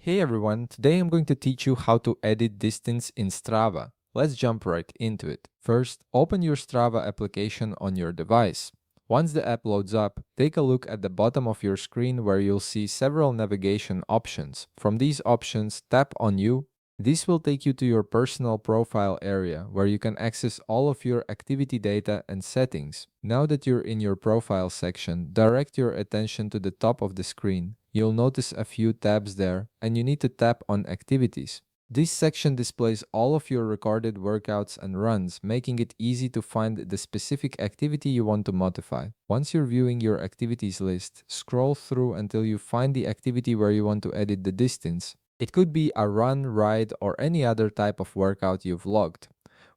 Hey everyone, today I'm going to teach you how to edit distance in Strava. Let's jump right into it. First, open your Strava application on your device. Once the app loads up, take a look at the bottom of your screen where you'll see several navigation options. From these options, tap on You. This will take you to your personal profile area where you can access all of your activity data and settings. Now that you're in your profile section, direct your attention to the top of the screen. You'll notice a few tabs there, and you need to tap on Activities. This section displays all of your recorded workouts and runs, making it easy to find the specific activity you want to modify. Once you're viewing your activities list, scroll through until you find the activity where you want to edit the distance. It could be a run, ride, or any other type of workout you've logged.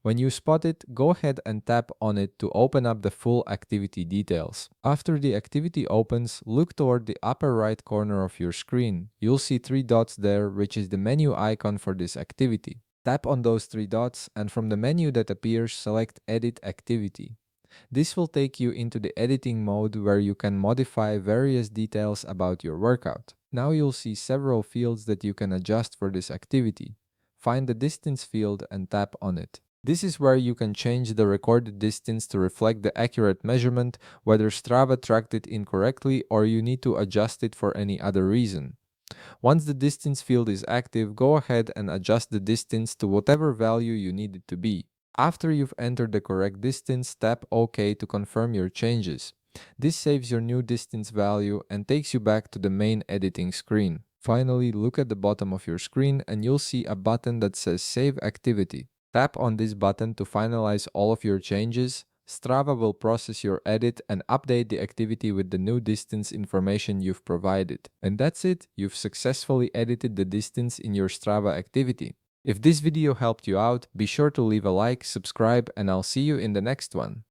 When you spot it, go ahead and tap on it to open up the full activity details. After the activity opens, look toward the upper right corner of your screen. You'll see three dots there, which is the menu icon for this activity. Tap on those three dots, and from the menu that appears, select Edit Activity. This will take you into the editing mode where you can modify various details about your workout. Now you'll see several fields that you can adjust for this activity. Find the distance field and tap on it. This is where you can change the recorded distance to reflect the accurate measurement, whether Strava tracked it incorrectly or you need to adjust it for any other reason. Once the distance field is active, go ahead and adjust the distance to whatever value you need it to be. After you've entered the correct distance, tap OK to confirm your changes. This saves your new distance value and takes you back to the main editing screen. Finally, look at the bottom of your screen and you'll see a button that says Save Activity. Tap on this button to finalize all of your changes. Strava will process your edit and update the activity with the new distance information you've provided. And that's it, you've successfully edited the distance in your Strava activity. If this video helped you out, be sure to leave a like, subscribe, and I'll see you in the next one.